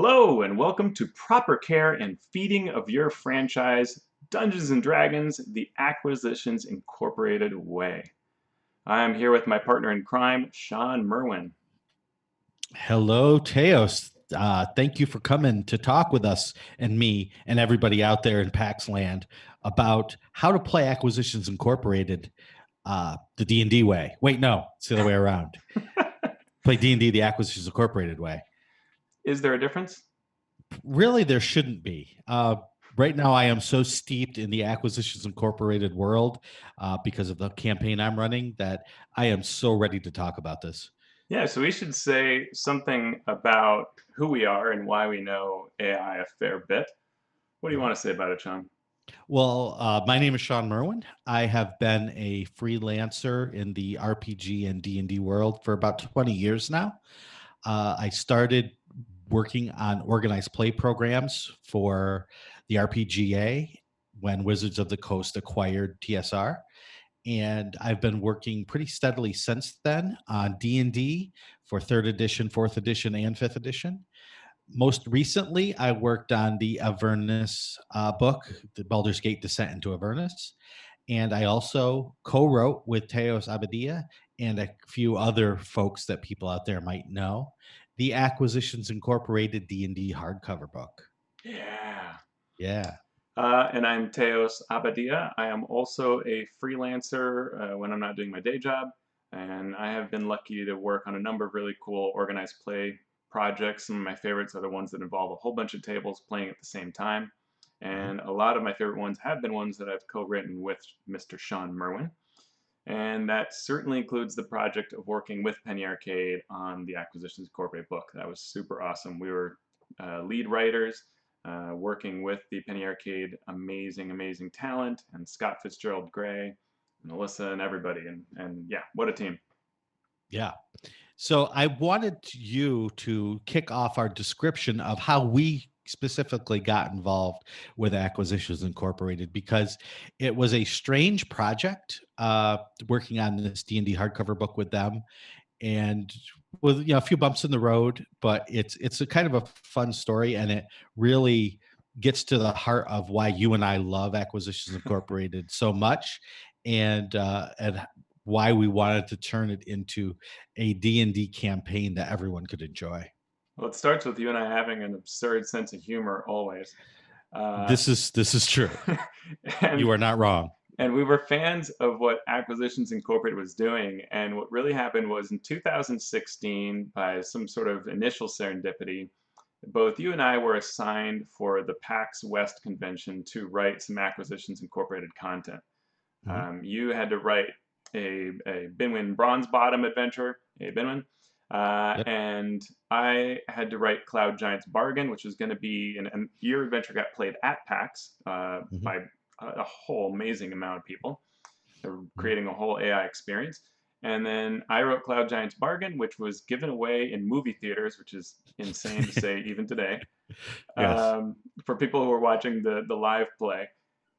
Hello, and welcome to Proper Care and Feeding of Your Franchise, Dungeons & Dragons, the Acquisitions Incorporated way. I am here with my partner in crime, Shawn Merwin. Hello, Teos. Thank you for coming to talk with us and me and everybody out there in PAX land about how to play Acquisitions Incorporated the D&D way. Wait, no, it's the other way around. Play D&D the Acquisitions Incorporated way. Is there a difference? Really, there shouldn't be. Right now, I am so steeped in the Acquisitions Incorporated world because of the campaign I'm running that I am so ready to talk about this. Yeah, so we should say something about who we are and why we know AI a fair bit. What do you want to say about it, Shawn? Well, my name is Shawn Merwin. I have been a freelancer in the RPG and D&D world for about 20 years now. I started working on organized play programs for the RPGA when Wizards of the Coast acquired TSR. And I've been working pretty steadily since then on D&D for 3rd edition, 4th edition, and 5th edition. Most recently, I worked on the Avernus book, the Baldur's Gate Descent into Avernus. And I also co-wrote with Teos Abadia and a few other folks that people out there might know, the Acquisitions Incorporated D&D hardcover book. Yeah. Yeah. And I'm Teos Abadia. I am also a freelancer when I'm not doing my day job. And I have been lucky to work on a number of really cool organized play projects. Some of my favorites are the ones that involve a whole bunch of tables playing at the same time. And a lot of my favorite ones have been ones that I've co-written with Mr. Shawn Merwin. And that certainly includes the project of working with Penny Arcade on the Acquisitions Incorporated book. That was super awesome. We were lead writers, working with the Penny Arcade amazing talent, and Scott Fitzgerald Gray, and Alyssa, and everybody. And yeah, what a team. Yeah. So I wanted you to kick off our description of how we specifically got involved with Acquisitions Incorporated, because it was a strange project working on this D&D hardcover book with them, and with a few bumps in the road, but it's a kind of a fun story, and it really gets to the heart of why you and I love Acquisitions Incorporated so much, and why we wanted to turn it into a D&D campaign that everyone could enjoy. Well, it starts with you and I having an absurd sense of humor always. This is true. and You are not wrong. And we were fans of what Acquisitions Incorporated was doing. And what really happened was in 2016, by some sort of initial serendipity, both you and I were assigned for the PAX West convention to write some Acquisitions Incorporated content. You had to write a Binwin Bronze Bottom adventure, a Binwin, Yep. and I had to write Cloud Giant's Bargain, which was going to be your adventure got played at PAX by a whole amazing amount of people. They're creating a whole AI experience. And then I wrote Cloud Giant's Bargain, which was given away in movie theaters, which is insane to say even today, Yes. for people who are watching the live play.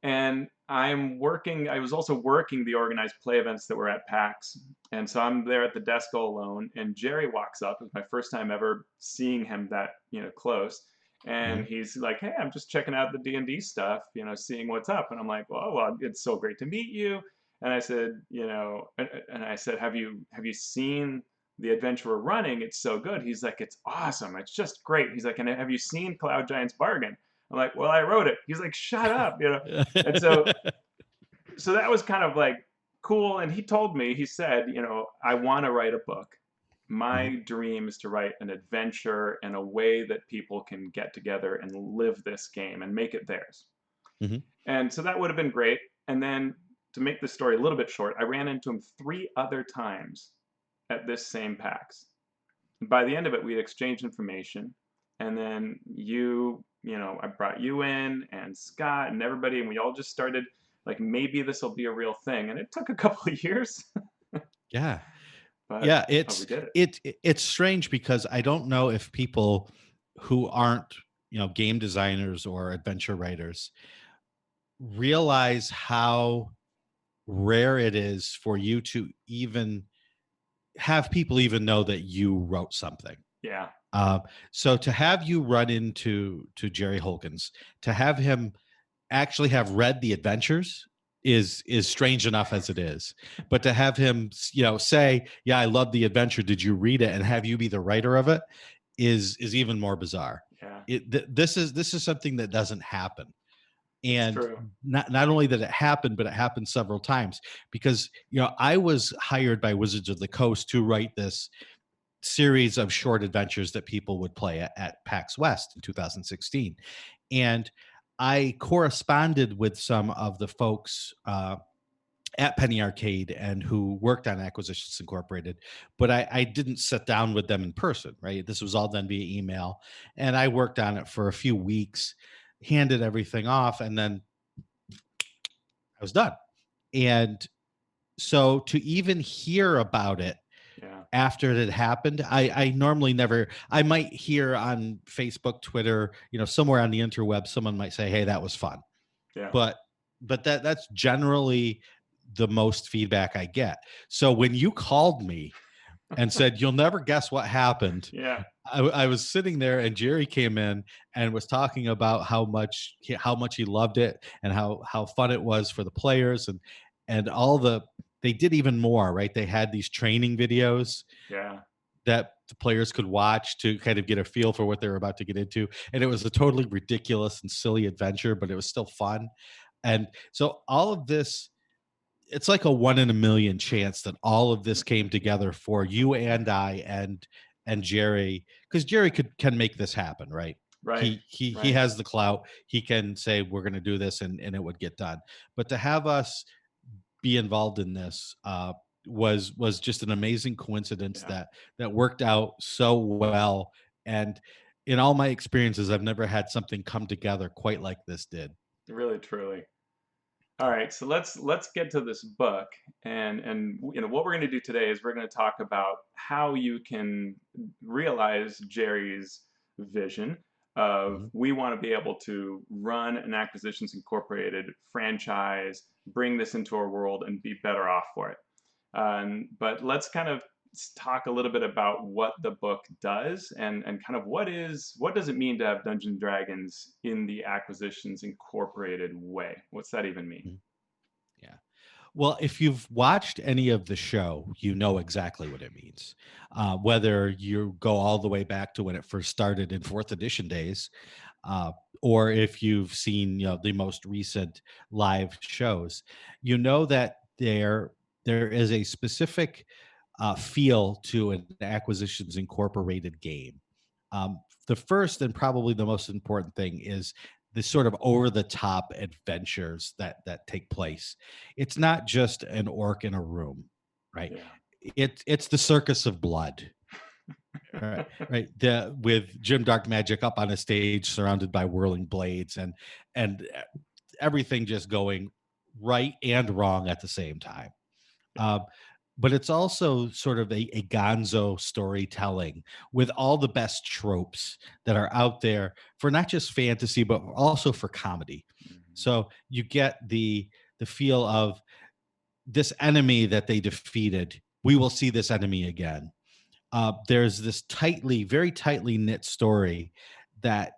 And I was also working the organized play events that were at PAX. And so I'm there at the desk all alone, and Jerry walks up. It was my first time ever seeing him that, close. And he's like, "Hey, I'm just checking out the D&D stuff, seeing what's up." And I'm like, well, it's so great to meet you. And I said, have you seen the adventure we're running? It's so good. He's like, "It's awesome. It's just great." He's like, "And have you seen Cloud Giant's Bargain?" I'm like, "Well, I wrote it." He's like, "Shut up," And so that was kind of like cool. And he said, "I want to write a book. My dream is to write an adventure in a way that people can get together and live this game and make it theirs." And so that would have been great. And then, to make the story a little bit short, I ran into him 3 other times at this same PAX. By the end of it, we had exchanged information. And then I brought you in and Scott and everybody, and we all just started like, maybe this will be a real thing. And it took a couple of years. Yeah. But Yeah, we did it. it's strange because I don't know if people who aren't, game designers or adventure writers realize how rare it is for you to even have people even know that you wrote something. Yeah. Uh, so to have you run into to Jerry Holkins, to have him actually have read the adventures is strange enough as it is, but to have him say, yeah, I love the adventure, did you read it, and have you be the writer of it is even more bizarre. Yeah. This is something that doesn't happen. It's And true. not only that it happened, but it happened several times, because I was hired by Wizards of the Coast to write this series of short adventures that people would play at PAX West in 2016. And I corresponded with some of the folks at Penny Arcade and who worked on Acquisitions Incorporated, but I didn't sit down with them in person, right? This was all done via email. And I worked on it for a few weeks, handed everything off, and then I was done. And so to even hear about it Yeah. after it had happened, I normally never, I might hear on Facebook, Twitter, somewhere on the interweb, someone might say, hey, that was fun. Yeah. But that's generally the most feedback I get. So when you called me and said, you'll never guess what happened, Yeah. I was sitting there and Jerry came in and was talking about how much he loved it and how fun it was for the players, and they did even more, right? They had these training videos Yeah. that the players could watch to kind of get a feel for what they were about to get into. And it was a totally ridiculous and silly adventure, but it was still fun. And so all of this, it's like a 1 in a million chance that all of this came together for you and I and Jerry, because Jerry can make this happen, right? Right. He Right. has the clout. He can say we're going to do this, and it would get done. But to have us be involved in this was just an amazing coincidence Yeah. that worked out so well. And in all my experiences, I've never had something come together quite like this did. Really, truly. All right, so let's get to this book, and what we're going to do today is we're going to talk about how you can realize Jerry's vision of Mhm. we want to be able to run an Acquisitions Incorporated franchise, bring this into our world, and be better off for it. But let's kind of talk a little bit about what the book does, and kind of what does it mean to have Dungeons and Dragons in the Acquisitions Incorporated way? What's that even mean? Mhm. Yeah. Well, if you've watched any of the show, you know exactly what it means. Whether you go all the way back to when it first started in fourth edition days, uh, or if you've seen the most recent live shows, you know that there is a specific feel to an Acquisitions Incorporated game. Um, the first and probably the most important thing is the sort of over the top adventures that take place. It's not just an orc in a room, right? Yeah. It's the circus of blood, right? Right. With Jim Dark Magic up on a stage surrounded by whirling blades, and everything just going right and wrong at the same time. Yeah. Um, but it's also sort of a gonzo storytelling with all the best tropes that are out there for not just fantasy, but also for comedy. Mhm. So you get the feel of this enemy that they defeated. We will see this enemy again. There's this very tightly knit story that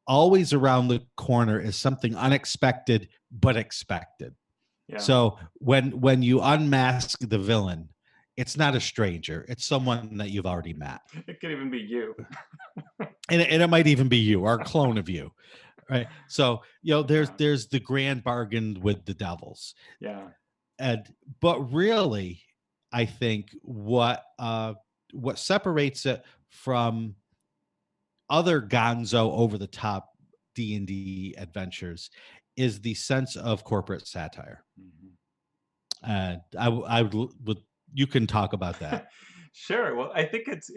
always around the corner is something unexpected but expected. Yeah. So when you unmask the villain, it's not a stranger. It's someone that you've already met, It could even be you. and it might even be you or a clone of you, right? So there's Yeah. there's the grand bargain with the devils, Yeah. and but really, I think what separates it from other Gonzo over the top D&D adventures is the sense of corporate satire. Mhm. I would you can talk about that. Sure. Well, I think it's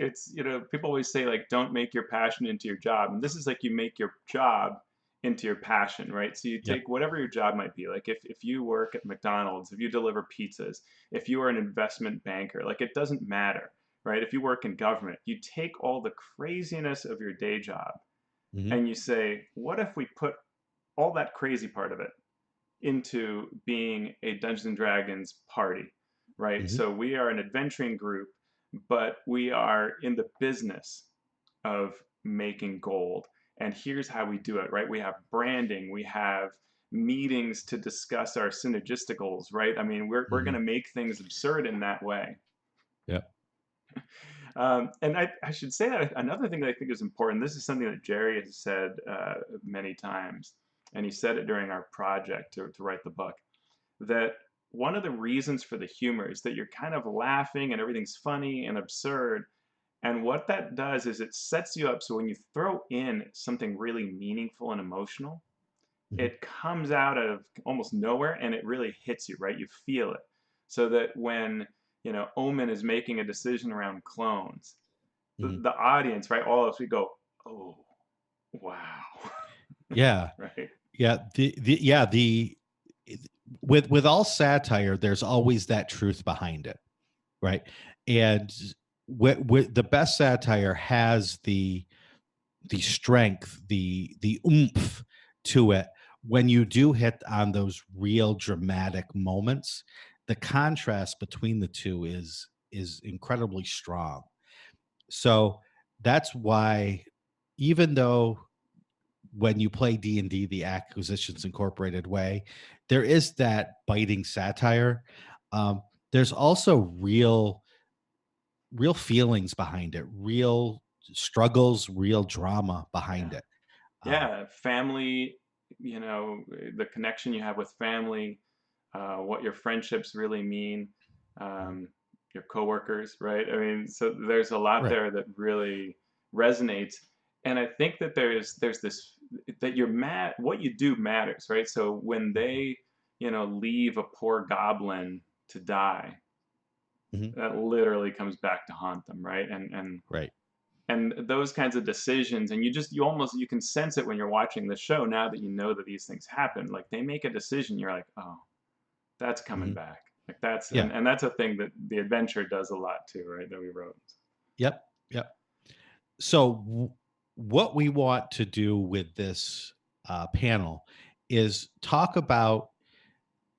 people always say like don't make your passion into your job, and this is like you make your job into your passion, right? So you Yep. take whatever your job might be. Like if you work at McDonald's, if you deliver pizzas, if you are an investment banker, like it doesn't matter, right? If you work in government, you take all the craziness of your day job Mhm. and you say, what if we put all that crazy part of it into being a Dungeons and Dragons party, right? Mhm. So we are an adventuring group but we are in the business of making gold. And here's how we do it, right? We have branding, we have meetings to discuss our synergisticals, right? I mean, we're going Hmm. to make things absurd in that way. Yeah. And I should say that another thing that I think is important, this is something that Jerry has said many times, and he said it during our project to write the book, that one of the reasons for the humor is that you're kind of laughing and everything's funny and absurd. And what that does is it sets you up so when you throw in something really meaningful and emotional, Hmm. it comes out of almost nowhere and it really hits you, right? You feel it. So that when, Omen is making a decision around clones, Hmm. the audience, right, all of us, we go, oh, wow. Yeah. Right? Yeah. The with all satire, there's always that truth behind it, right? And with the best satire has the strength, the oomph to it. When you do hit on those real dramatic moments, the contrast between the two is incredibly strong. So that's why, even though when you play D&D the Acquisitions Incorporated way, there is that biting satire. Um, there's also real feelings behind it, real struggles, real drama behind Yeah. it. Um, Yeah. Family, the connection you have with family, what your friendships really mean, mhm. um, your coworkers, right? I mean, so there's a lot Right. there that really resonates. And I think that there's this that you're mad what you do matters, right? So when Mhm. they, leave a poor goblin to die, Mhm. that literally comes back to haunt them, right? Right. And those kinds of decisions, and you can sense it when you're watching the show now that you know that these things happen. Like they make a decision, you're like, oh, that's coming Mhm. back. Like that's Yeah. and that's a thing that the adventure does a lot too, right? That we wrote. Yep. Yep. So, what we want to do with this panel is talk about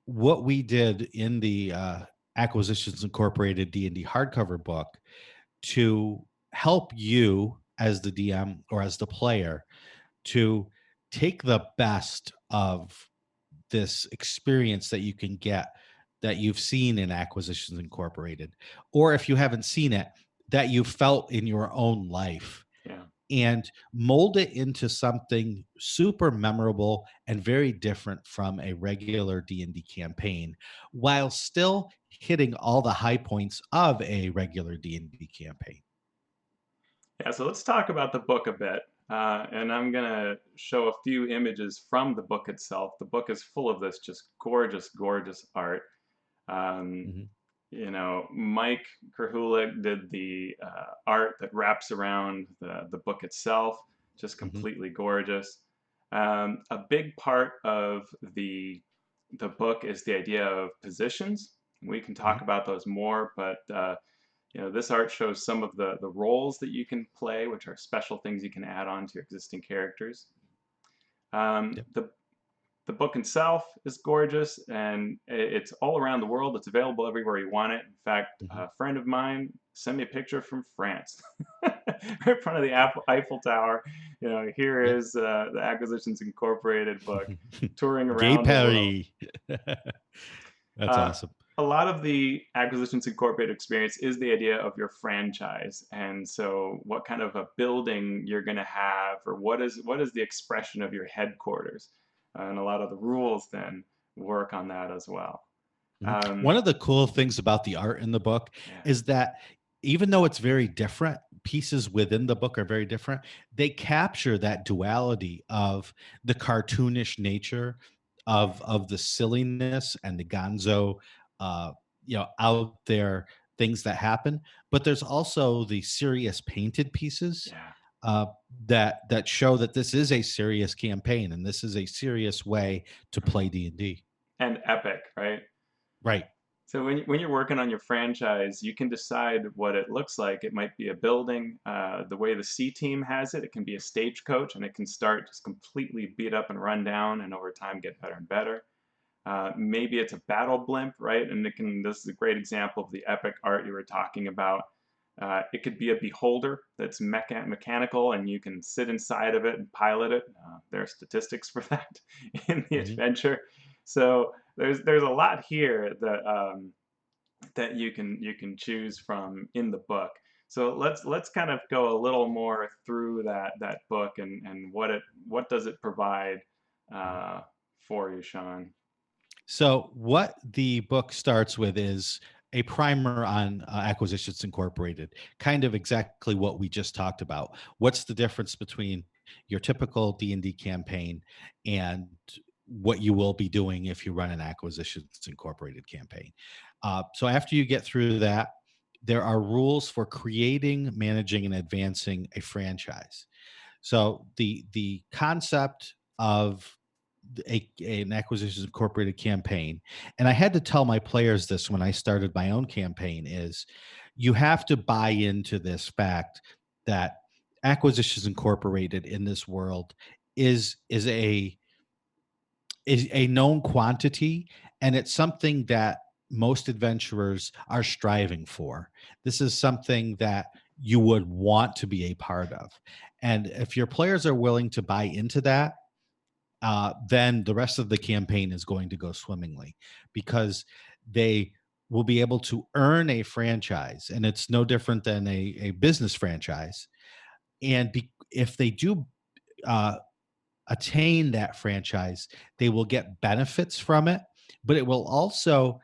what we did in the Acquisitions Incorporated D&D hardcover book to help you as the DM or as the player to take the best of this experience that you can get that you've seen in Acquisitions Incorporated, or if you haven't seen it, that you felt in your own life, Yeah. and mold it into something super memorable and very different from a regular D&D campaign, while still hitting all the high points of a regular D&D campaign. Yeah. So let's talk about the book a bit. And I'm gonna show a few images from the book itself. The book is full of this just gorgeous, gorgeous art. Um, Mhm. Mike Krahulik did the art that wraps around the book itself, just Mhm. completely gorgeous. A big part of the book is the idea of positions. We can talk Mhm. about those more, but this art shows some of the roles that you can play, which are special things you can add on to your existing characters. Um, Yep. the the book itself is gorgeous and it's all around the world. It's available everywhere you want it. In fact, Mhm. a friend of mine sent me a picture from France, right in front of the Eiffel Tower. Here Yep. is the Acquisitions Incorporated book touring Gay around the world. Perry. That's Uh, awesome. a lot of the Acquisitions Incorporated experience is the idea of your franchise, and so what kind of a building you're going to have, or what is the expression of your headquarters, and a lot of the rules then work on that as well. Mhm. Um, One of the cool things about the art in the book yeah, is that even though it's very different, pieces within the book are very different. They capture that duality of the cartoonish nature of the silliness and the gonzo, uh, out there things that happen. But there's also the serious painted pieces yeah, uh, that show that this is a serious campaign and this is a serious way to play D&D. and epic, right? Right. So when you're working on your franchise, you can decide what it looks like. It might be a building. The way the C team has it, it can be a stagecoach, and it can start just completely beat up and run down, and over time get better and better. Maybe it's a battle blimp, right? And it can. This is a great example of the epic art you were talking about. It could be a beholder that's mechanical, and you can sit inside of it and pilot it. There are statistics for that in the Mhm. adventure. So there's a lot here that you can choose from in the book. So let's kind of go a little more through that book and what does it provide uh, for you, Shawn? So, what the book starts with is a primer on Acquisitions Incorporated, kind of exactly what we just talked about. What's the difference between your typical D&D campaign and what you will be doing if you run an Acquisitions Incorporated campaign? So, after you get through that, there are rules for creating, managing, and advancing a franchise. So the concept of an Acquisitions Incorporated campaign, and I had to tell my players this when I started my own campaign, is you have to buy into this fact that Acquisitions Incorporated in this world is a known quantity, and it's something that most adventurers are striving for. This is something that you would want to be a part of. And if your players are willing to buy into that, then the rest of the campaign is going to go swimmingly because they will be able to earn a franchise. And it's no different than a business franchise. And if they do uh, attain that franchise, they will get benefits from it, but it will also,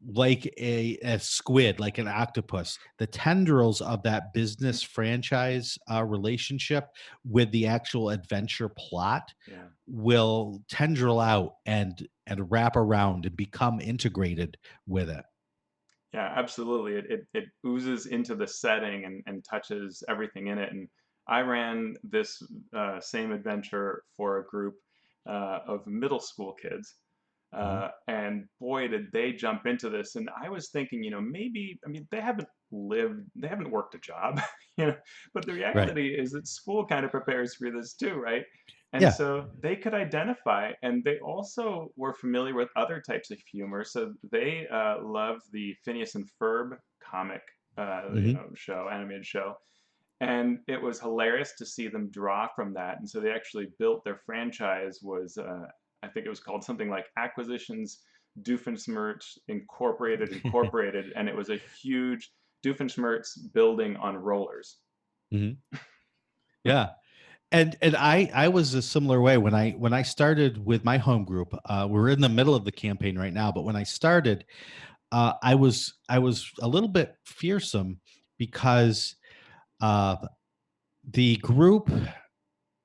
like a squid, like an octopus, the tendrils of that business franchise relationship with the actual adventure plot Yeah. will tendril out and wrap around and become integrated with it. Yeah, absolutely. It oozes into the setting and touches everything in it. And I ran this same adventure for a group of middle school kids. Mhm. And boy, did they jump into this. And I was thinking, maybe, I mean, they haven't worked a job, you know, but the Right. reality is that school kind of prepares for this too, right? And Yeah. so they could identify, and they also were familiar with other types of humor. So they loved the Phineas and Ferb comic, Hmm. show, animated show, and it was hilarious to see them draw from that. And so they actually built their franchise was, I think it was called something like Acquisitions Doofenshmirtz Incorporated, and it was a huge Doofenshmirtz building on rollers. Hmm. Yeah. And I was a similar way when I started with my home group. We're in the middle of the campaign right now, but when I started, I was a little bit fearsome because uh, the group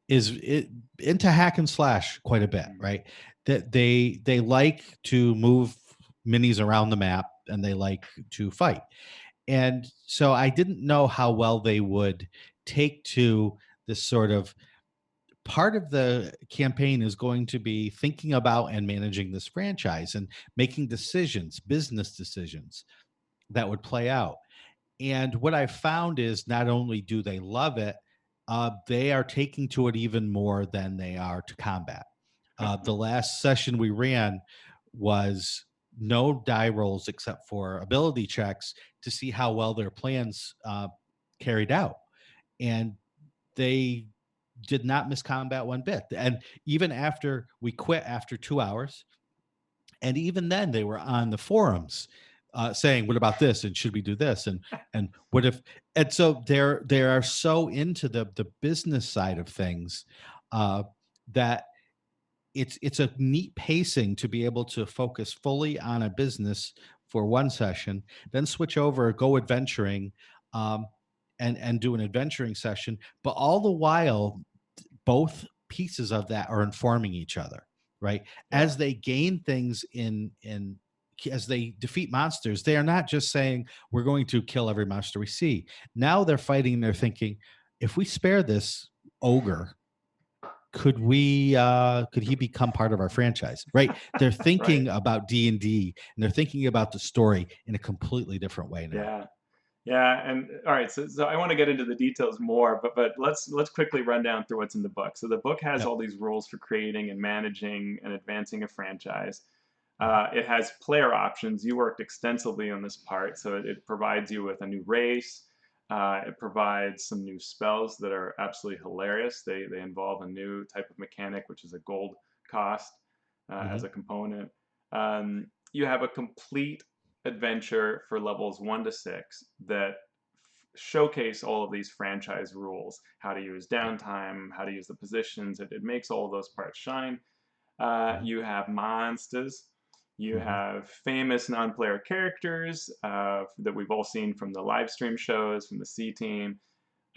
into hack and slash quite a bit, Mm. right? That they like to move minis around the map and they like to fight, and so I didn't know how well they would take to this sort of part of the campaign is going to be thinking about and managing this franchise and making decisions, business decisions that would play out. And what I found is not only do they love it, they are taking to it even more than they are to combat. The last session we ran was no die rolls except for ability checks to see how well their plans carried out. And they did not miss combat one bit. And even after we quit after 2 hours, and even then they were on the forums saying, "What about this? And should we do this? And what if?" And so they are so into the business side of things uh, that it's a neat pacing to be able to focus fully on a business for one session, then switch over, go adventuring, um, and do an adventuring session, but all the while both pieces of that are informing each other, right? Yeah. As they gain things as they defeat monsters, they are not just saying we're going to kill every monster we see. Now they're fighting and they're thinking, if we spare this ogre, could he become part of our franchise, right? They're Right. thinking about D&D and they're thinking about the story in a completely different way now. Yeah. Yeah, and all right, so I want to get into the details more, but let's quickly run down through what's in the book. So the book has Yep. all these rules for creating and managing and advancing a franchise. Mhm. It has player options. You worked extensively on this part, so it provides you with a new race, It provides some new spells that are absolutely hilarious. They involve a new type of mechanic, which is a gold cost as Hmm. a component. You have a complete adventure for levels 1 to 6 that showcase all of these franchise rules: how to use Right. downtime, how to use the positions. It makes all of those parts shine. Hmm. You have monsters. You Hmm. have famous non-player characters that we've all seen from the live stream shows, from the C team.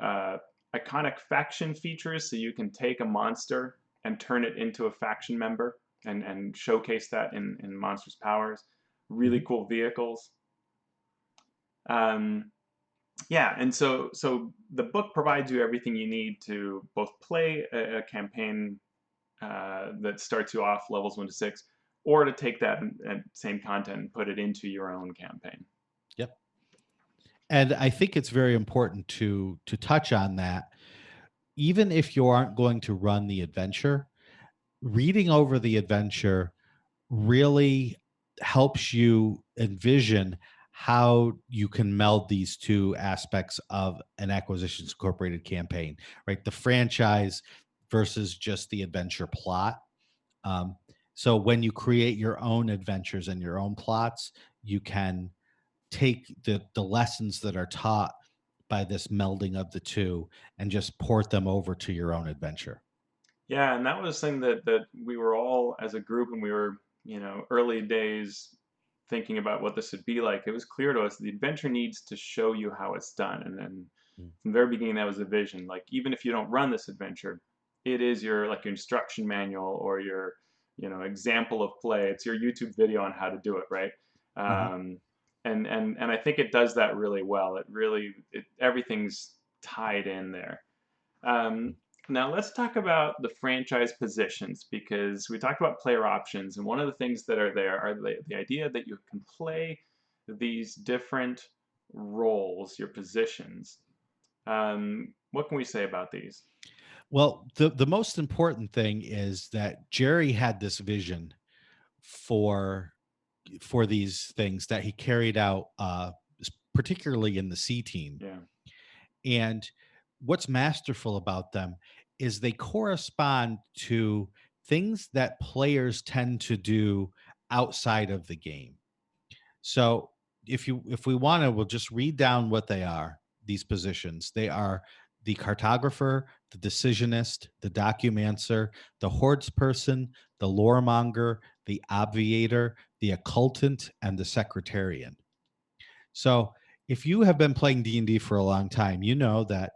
Uh, Iconic faction features, so you can take a monster and turn it into a faction member and showcase that in monsters' powers. Really Hmm. cool vehicles. Um, yeah, and so the book provides you everything you need to both play a campaign that starts you off levels 1 to 6, or to take that same content and put it into your own campaign. Yep. And I think it's very important to touch on that. Even if you aren't going to run the adventure, reading over the adventure really helps you envision how you can meld these two aspects of an Acquisitions Incorporated campaign, right? The franchise versus just the adventure plot. Um, so when you create your own adventures and your own plots, you can take the lessons that are taught by this melding of the two and just port them over to your own adventure. Yeah, and that was something that we were all as a group, when we were, early days, thinking about what this would be like. It was clear to us the adventure needs to show you how it's done, and then Mm. from the very beginning that was the vision. Like, even if you don't run this adventure, it is your, like, your instruction manual, or your, example of play. It's your YouTube video on how to do it, right? Mhm. Um, and I think it does that really well. Everything's tied in there. Um, Now let's talk about the franchise positions, because we talked about player options, and one of the things that are there are the idea that you can play these different roles, your positions. What can we say about these? Well, the most important thing is that Jerry had this vision for for these things that he carried out, particularly in the C team. Yeah, And what's masterful about them is they correspond to things that players tend to do outside of the game. So if we want to, we'll just read down what they are, these positions. They are the cartographer, the decisionist, the documancer, the hordes person, the loremonger, the obviator, the occultant, and the secretarian. So if you have been playing D&D for a long time, you know that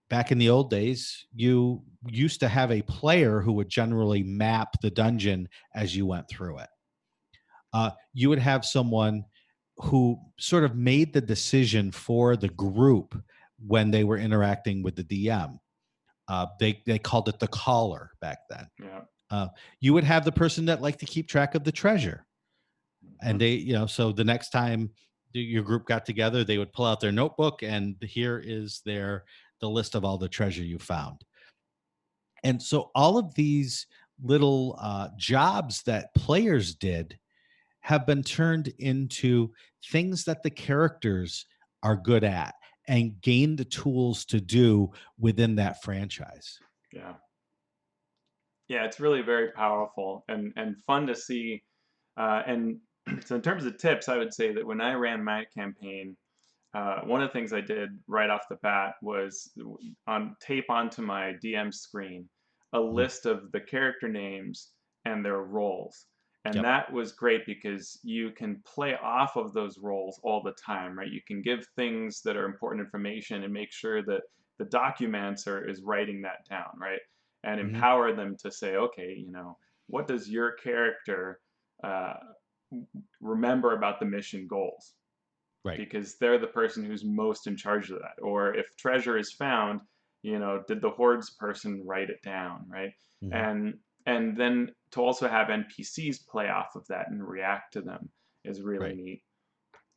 back in the old days, you used to have a player who would generally map the dungeon as you went through it. You would have someone who sort of made the decision for the group when they were interacting with the DM. They called it the caller back then. yeah. Uh, you would have the person that liked to keep track of the treasure, and Mhm. so the next time your group got together, they would pull out their notebook, and here is the list of all the treasure you found. And so all of these little jobs that players did have been turned into things that the characters are good at and gain the tools to do within that franchise. Yeah, yeah. It's really very powerful and fun to see. And so, in terms of tips, I would say that when I ran my campaign, one of the things I did right off the bat was on tape onto my DM screen a Mhm. list of the character names and their roles. And Yep. that was great because you can play off of those roles all the time, right? You can give things that are important information and make sure that the documancer is writing that down, right? And Hmm. empower them to say, okay, what does your character uh, remember about the mission goals? Right. Because they're the person who's most in charge of that. Or if treasure is found, did the hordes person write it down, right? Hmm. And then to also have NPCs play off of that and react to them is really Right. neat.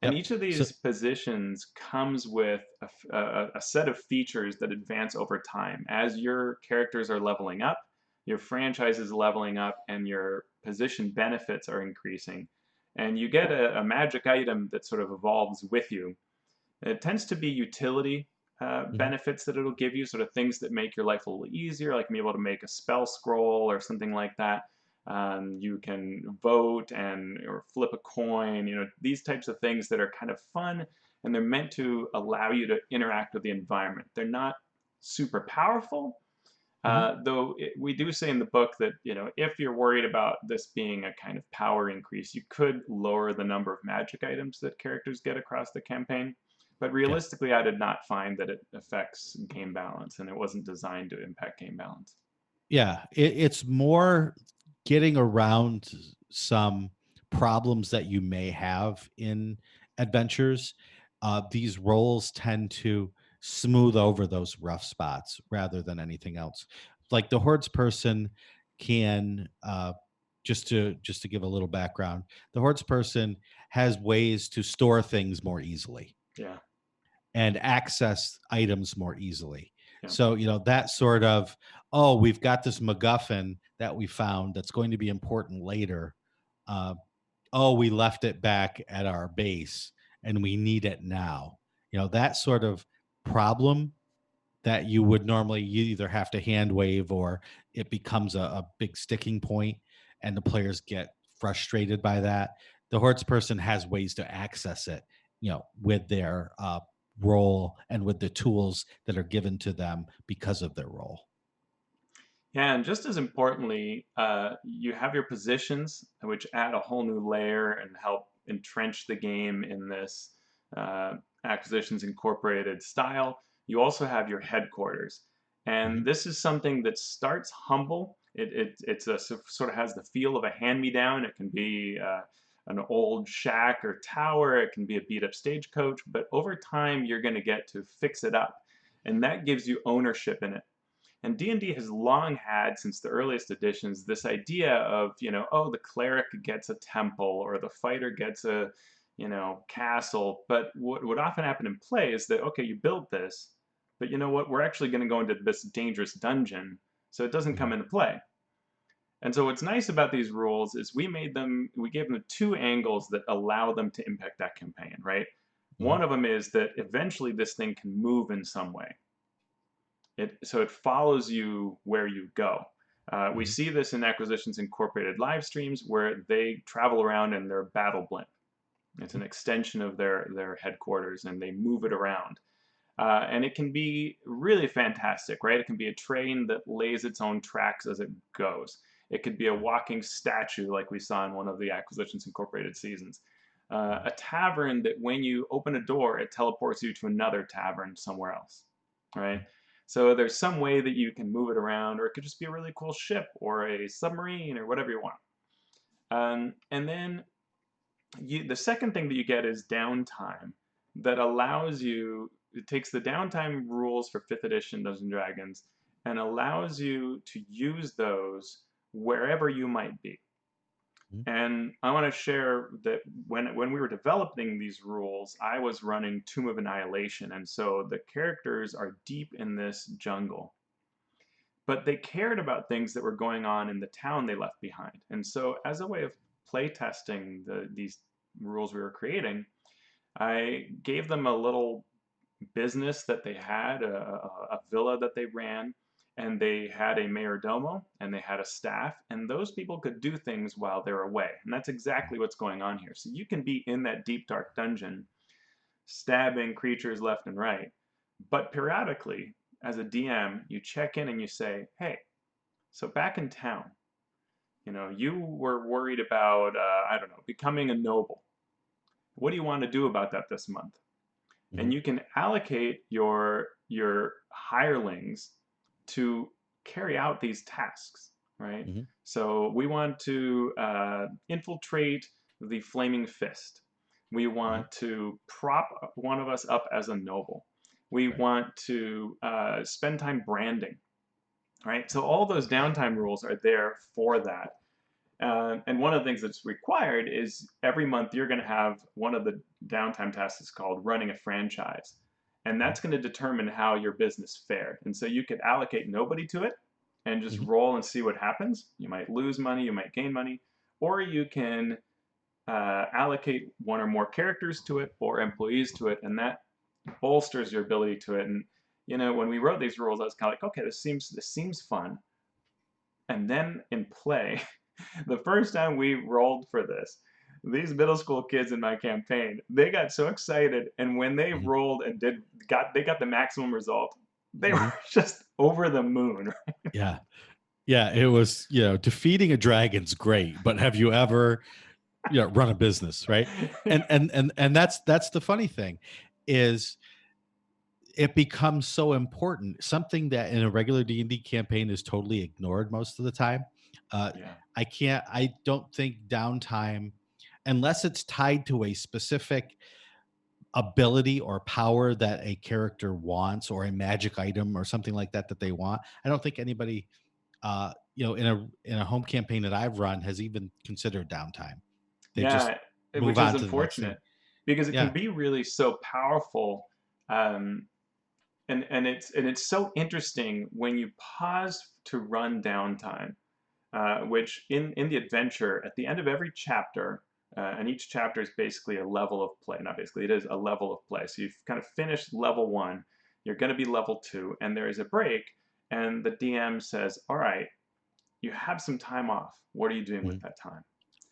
And Yep. each of So these positions comes with a set of features that advance over time. As your characters are leveling up, your franchise is leveling up, and your position benefits are increasing. And you get a magic item that sort of evolves with you. It tends to be utility. Mhm. benefits that it'll give you, sort of things that make your life a little easier, like being able to make a spell scroll or something like that. You can vote and or flip a coin, these types of things that are kind of fun, and they're meant to allow you to interact with the environment. They're not super powerful, Mhm. though we do say in the book that if you're worried about this being a kind of power increase, you could lower the number of magic items that characters get across the campaign. But Yeah. realistically, I did not find that it affects game balance, and it wasn't designed to impact game balance. Yeah, it's more getting around some problems that you may have in adventures. These roles tend to smooth over those rough spots rather than anything else. Like the hordes person can just to give a little background, the hordes person has ways to store things more easily Yeah, and access items more easily. yeah. So, that sort of, oh, we've got this MacGuffin that we found that's going to be important later. Uh, oh, we left it back at our base and we need it now. That sort of problem that you would normally you either have to hand wave or it becomes a big sticking point and the players get frustrated by that. The hordes person has ways to access it, with their role and with the tools that are given to them because of their role. Yeah, and just as importantly, you have your positions, which add a whole new layer and help entrench the game in this uh, Acquisitions Incorporated style. You also have your headquarters, Mhm. and this is something that starts humble. It's a sort of has the feel of a hand-me-down. It can be an old shack or tower. It can be a beat-up stagecoach, but over time, you're going to get to fix it up, and that gives you ownership in it. And D&D has long had, since the earliest editions, this idea of, oh, the cleric gets a temple or the fighter gets a, castle. But what would often happen in play is that, okay, you build this, but you know what? We're actually going to go into this dangerous dungeon, so it doesn't come Mhm. into play. And so what's nice about these rules is we gave them two angles that allow them to impact that campaign, right? Mhm. One of them is that eventually this thing can move in some way. So it follows you where you go. We Mhm. see this in Acquisitions Incorporated live streams where they travel around in their battle blimp. It's an extension of their headquarters, and they move it around. And it can be really fantastic, right? It can be a train that lays its own tracks as it goes. It could be a walking statue, like we saw in one of the Acquisitions Incorporated seasons. Mhm. A tavern that, when you open a door, it teleports you to another tavern somewhere else, right? Mhm. So there's some way that you can move it around, or it could just be a really cool ship or a submarine or whatever you want. And then the second thing that you get is downtime that allows you, it takes the downtime rules for 5th edition Dungeons and Dragons and allows you to use those wherever you might be. Mhm. And I want to share that when we were developing these rules, I was running Tomb of Annihilation, and so the characters are deep in this jungle, but they cared about things that were going on in the town they left behind. And so, as a way of play testing these rules we were creating, I gave them a little business that they had, a villa that they ran, and they had a mayor domo and they had a staff, and those people could do things while they're away. And that's exactly what's going on here. So you can be in that deep, dark dungeon, stabbing creatures left and right, but periodically, as a DM, you check in and you say, hey, so back in town, you were worried about, I don't know, becoming a noble. What do you want to do about that this month? And Mhm. you can allocate your hirelings to carry out these tasks, right? Mhm. So we want to infiltrate the Flaming Fist. We Mhm. want to prop one of us up as a noble. We Right. want to spend time branding, right? So all those downtime rules are there for that. And one of the things that's required is every month you're going to have one of the downtime tasks is called running a franchise. And Mhm. that's going to determine how your business fared. And so you could allocate nobody to it and just Mhm. roll and see what happens. You might lose money, you might gain money, or you can allocate one or more characters to it or employees to it. And that bolsters your ability to it. And when we wrote these rules, I was kind of like, okay, this seems fun. And then in play, the first time we rolled for this, these middle school kids in my campaign, they got so excited, and when they Mhm. rolled and they got the maximum result, they were Mhm. just over the moon. Yeah. Yeah, it was, defeating a dragon's great, but have you ever, run a business, right? And that's the funny thing is it becomes so important, something that in a regular D&D campaign is totally ignored most of the time. Uh, Yeah, I don't think downtime, unless it's tied to a specific ability or power that a character wants or a magic item or something like that they want. I don't think anybody in a home campaign that I've run has even considered downtime. They just yeah, move which is on to the next thing. unfortunate because it can Yeah. be really so powerful. Um, and it's so interesting when you pause to run downtime, which in the adventure at the end of every chapter, and each chapter is basically a level of play. Not basically, it is a level of play. So you've kind of finished level one, you're going to be level two, and there is a break, and the DM says, "All right, you have some time off. What are you doing with Mhm. that time?"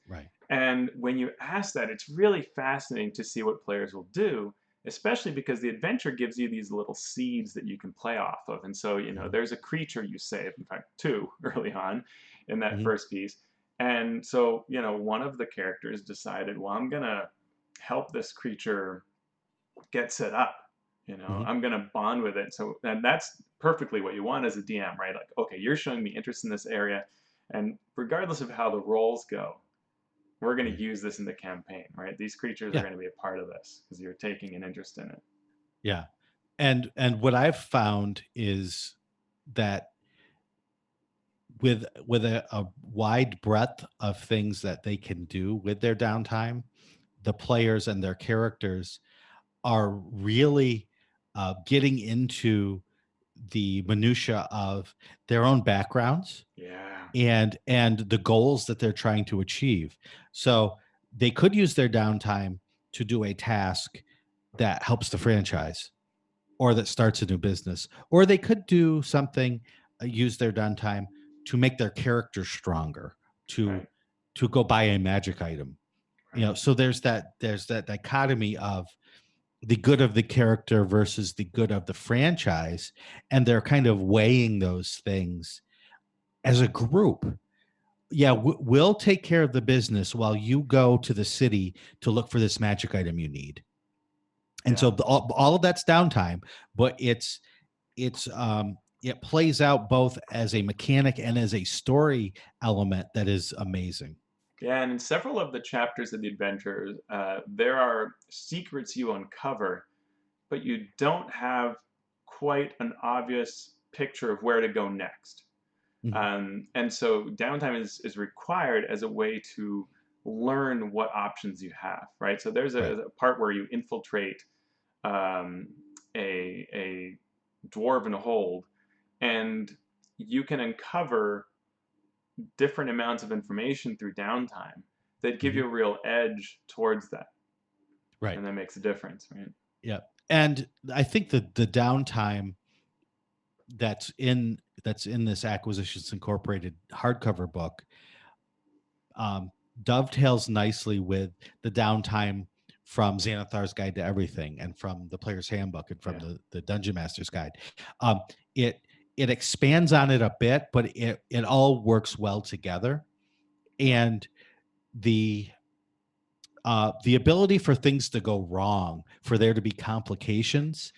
Right. And when you ask that, it's really fascinating to see what players will do, especially because the adventure gives you these little seeds that you can play off of. And so, Mhm. there's a creature you save, in fact, two early on in that Mhm. first piece. And so, one of the characters decided, well, I'm going to help this creature get set up. Mhm. I'm going to bond with it. So, and that's perfectly what you want as a DM, right? Like, okay, you're showing me interest in this area. And regardless of how the roles go, we're going Mhm. to use this in the campaign, right? These creatures are Yeah. going to be a part of this because you're taking an interest in it. Yeah. And what I've found is that with a wide breadth of things that they can do with their downtime, the players and their characters are really getting into the minutia of their own backgrounds Yeah, and the goals that they're trying to achieve. So they could use their downtime to do a task that helps the franchise or that starts a new business, or they could do something, use their downtime to make their character stronger, to right, go buy a magic item. right. So there's that dichotomy of the good of the character versus the good of the franchise, and they're kind of weighing those things as a group. Yeah, we'll take care of the business while you go to the city to look for this magic item you need. And Yeah, so all of that's downtime, but it plays out both as a mechanic and as a story element that is amazing. yeah. And in several of the chapters of the adventures, there are secrets you uncover, but you don't have quite an obvious picture of where to go next. Mhm. And so downtime is required as a way to learn what options you have, right? So there's Right. a part where you infiltrate um, a dwarven hold, and you can uncover different amounts of information through downtime that give Mhm. you a real edge towards that, Right. and that makes a difference, right? Yeah. And I think the downtime that's in this Acquisitions Incorporated hardcover book um, dovetails nicely with the downtime from Xanathar's Guide to Everything and from the Player's Handbook and from Yeah, the Dungeon Master's Guide. Um, it expands on it a bit, but it all works well together. yeah, And the ability for things to go wrong, for there to be complications,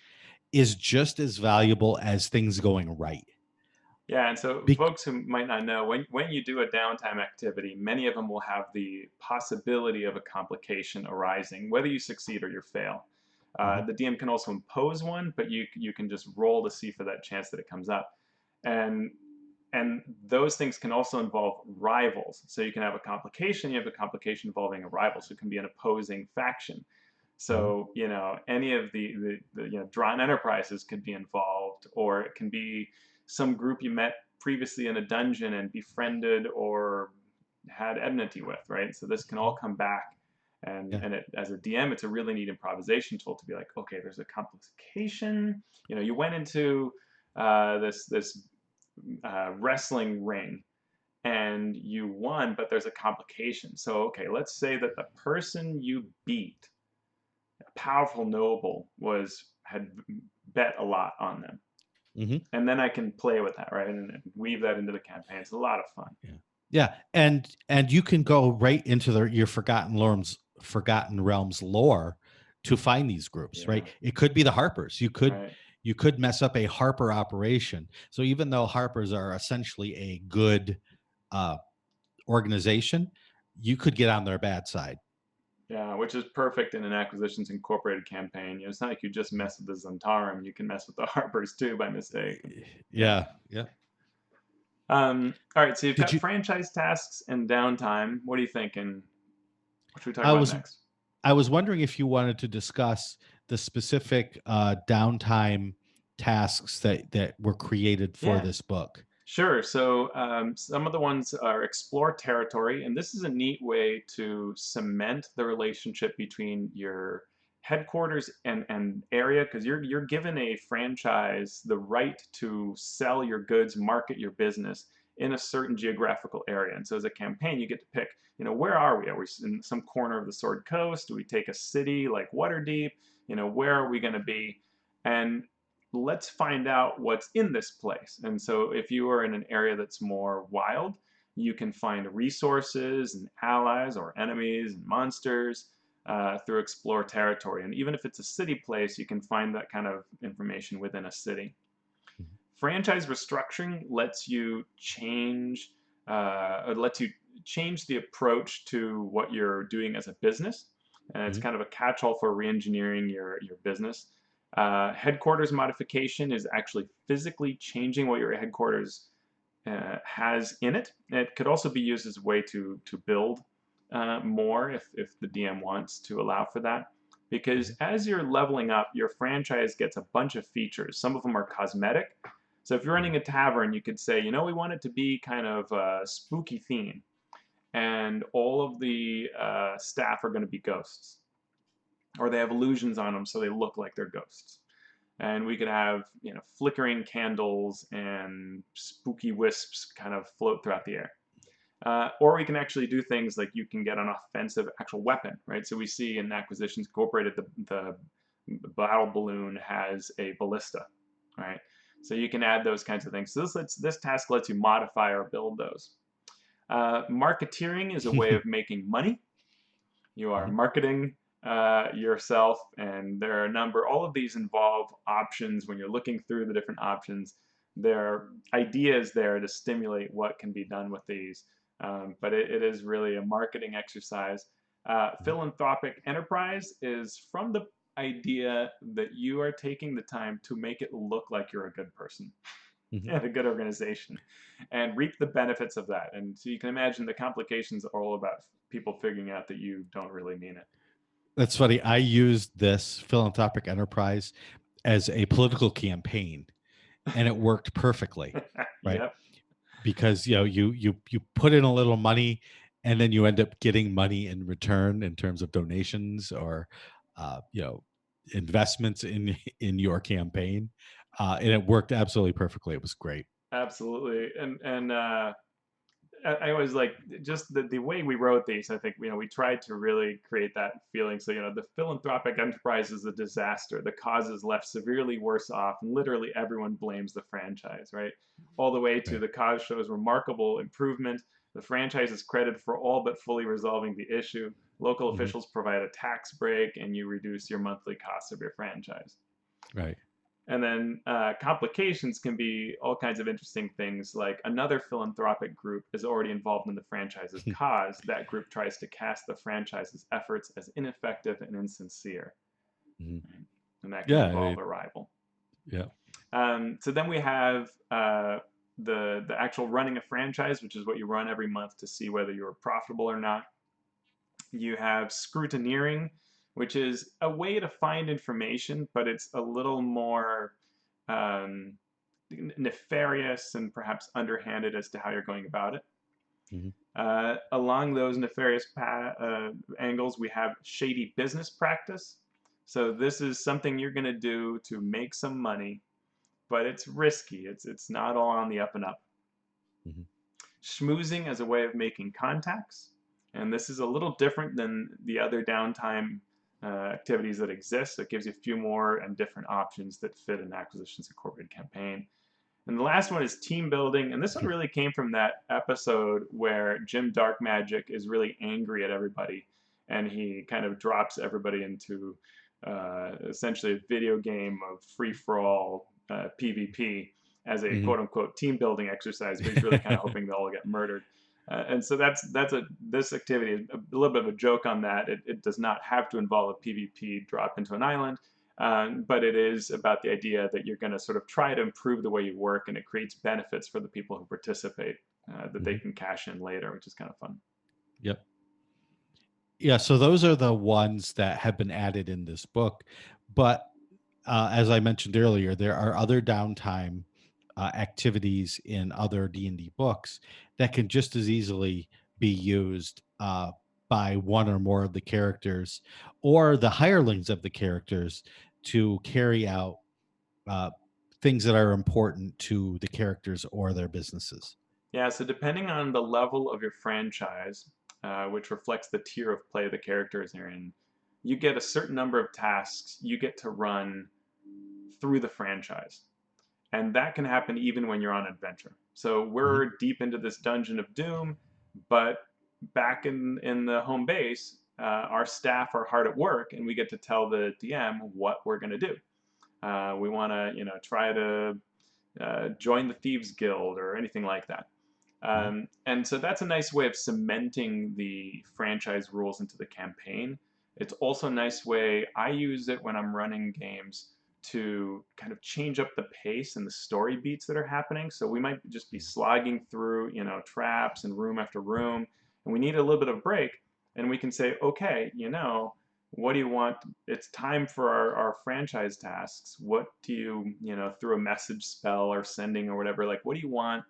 is just as valuable as things going right. yeah. And so, Bec- folks who might not know, when you do a downtime activity, many of them will have the possibility of a complication arising, whether you succeed or you fail. Mhm. The DM can also impose one, but you can just roll to see for that chance that it comes up. And and those things can also involve rivals. So you can have a complication. You have a complication involving a rival. So it can be an opposing faction. Mhm. So any of the Drawn Enterprises could be involved, or it can be some group you met previously in a dungeon and befriended or had enmity with, right? So this can all come back And Yeah. as a DM, it's a really neat improvisation tool to be like, okay, there's a complication. You went into this wrestling ring and you won, but there's a complication. So okay, let's say that the person you beat, a powerful noble, had bet a lot on them, Hmm. and then I can play with that, right, and weave that into the campaign. It's a lot of fun. Yeah. Yeah. And you can go right into your Forgotten Realms lore to find these groups, Yeah, right? It could be the Harpers. right. You could mess up a Harper operation. So even though Harpers are essentially a good uh, organization, you could get on their bad side. Yeah, which is perfect in an Acquisitions Incorporated campaign. It's not like you just mess with the Zentarum; you can mess with the Harpers too by mistake. Yeah. Yeah. Yeah. All right, so you've Did got you? franchise tasks and downtime. What are you thinking? What should we talk I about was next? I was wondering if you wanted to discuss the specific downtime tasks that were created for Yeah, this book. sure. So some of the ones are explore territory, and this is a neat way to cement the relationship between your headquarters and area, because you're given a franchise the right to sell your goods, market your business in a certain geographical area. And so as a campaign, you get to pick, where are we? Are we in some corner of the Sword Coast? Do we take a city like Waterdeep? Where are we going to be? And let's find out what's in this place. And so if you are in an area that's more wild, you can find resources and allies or enemies and monsters through explore territory. And even if it's a city place, you can find that kind of information within a city. Mhm. Franchise restructuring lets you change the approach to what you're doing as a business, and it's Mhm. kind of a catch-all for re-engineering your business. Headquarters modification is actually physically changing what your headquarters has in it. It could also be used as a way to build more if the DM wants to allow for that. Because Mhm. as you're leveling up, your franchise gets a bunch of features. Some of them are cosmetic. So if you're running a tavern, you could say, we want it to be kind of a spooky theme, and all of the staff are going to be ghosts, or they have illusions on them so they look like they're ghosts. And we could have flickering candles and spooky wisps kind of float throughout the air. Or we can actually do things like you can get an offensive actual weapon, right? So we see in Acquisitions Incorporated the battle balloon has a ballista, right? So you can add those kinds of things. So this task lets you modify or build those. Marketeering is a way of making money. You are Mhm. marketing yourself, and there are a number. All of these involve options. When you're looking through the different options, there are ideas there to stimulate what can be done with these. But it is really a marketing exercise. Mhm. Philanthropic enterprise is from the idea that you are taking the time to make it look like you're a good person Mhm. and a good organization and reap the benefits of that. And so you can imagine the complications are all about people figuring out that you don't really mean it. That's funny. I used this philanthropic enterprise as a political campaign, and it worked perfectly, right? Yep, Because you put in a little money, and then you end up getting money in return in terms of donations or uh, you know investments in your campaign, and it worked absolutely perfectly. It was great. absolutely. And I always like just the way we wrote these. I think we tried to really create that feeling. So the philanthropic enterprise is a disaster. The cause is left severely worse off, and literally everyone blames the franchise, right? All the way to Right. the cause shows remarkable improvement. The franchise is credited for all but fully resolving the issue. Local Hmm. officials provide a tax break, and you reduce your monthly costs of your franchise. Right. And then complications can be all kinds of interesting things, like another philanthropic group is already involved in the franchise's cause. That group tries to cast the franchise's efforts as ineffective and insincere, Hmm. right? And that can Yeah. involve a rival. Yeah. So then we have the actual running a franchise, which is what you run every month to see whether you're profitable or not. You have scrutineering, which is a way to find information, but it's a little more um, nefarious and perhaps underhanded as to how you're going about it. Mhm. Along those nefarious angles, we have shady business practice. So this is something you're going to do to make some money, but it's risky. It's not all on the up and up. Mhm. Schmoozing as a way of making contacts, and this is a little different than the other downtime activities that exist. So it gives you a few more and different options that fit an Acquisitions Incorporated campaign. And the last one is team building, and this one really came from that episode where Jim Darkmagic is really angry at everybody, and he kind of drops everybody into essentially a video game of free for all PvP as a Mhm. quote unquote team building exercise, but he's really kind of hoping they'll all get murdered. And so that's this activity is a little bit of a joke on that. It does not have to involve a PvP drop into an island, but it is about the idea that you're going to sort of try to improve the way you work, and it creates benefits for the people who participate that they Mhm. can cash in later, which is kind of fun. Yep. Yeah, so those are the ones that have been added in this book. But as I mentioned earlier, there are other downtime activities in other D&D books that can just as easily be used by one or more of the characters or the hirelings of the characters to carry out uh, things that are important to the characters or their businesses. Yeah, so depending on the level of your franchise, which reflects the tier of play the characters are in, you get a certain number of tasks you get to run through the franchise. And that can happen even when you're on adventure. So Mhm. we're deep into this Dungeon of Doom, but back in the home base, our staff are hard at work, and we get to tell the DM what we're going to do. We want to, try to join the Thieves Guild or anything like that. Mhm. And so that's a nice way of cementing the franchise rules into the campaign. It's also a nice way, I use it when I'm running games to kind of change up the pace and the story beats that are happening. So we might just be slogging through, traps and room after room, and we need a little bit of break. And we can say, okay, what do you want? It's time for our franchise tasks. What do you, through a message spell or sending or whatever, like, what do you want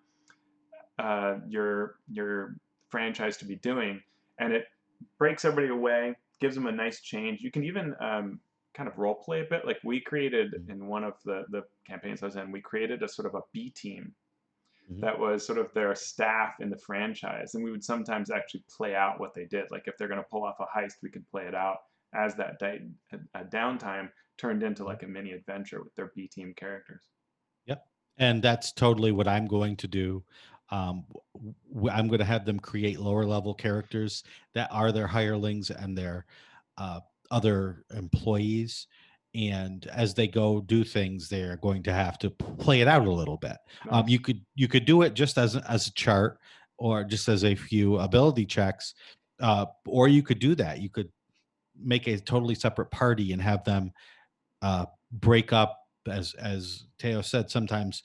your franchise to be doing, and it breaks everybody away, gives them a nice change. You can even kind of role play a bit. Like we created Mhm. in one of the campaigns I was in, we created a sort of a B team Mhm. that was sort of their staff in the franchise, and we would sometimes actually play out what they did. Like if they're going to pull off a heist, we could play it out as that downtime turned into Mhm. like a mini adventure with their B team characters. Yep. And that's totally what I'm going to do. I'm going to have them create lower level characters that are their hirelings and their uh, other employees. And as they go do things, they're going to have to play it out a little bit. Nice. You could do it just as a chart or just as a few ability checks, or you could do that. You could make a totally separate party and have them break up as Teos said. Sometimes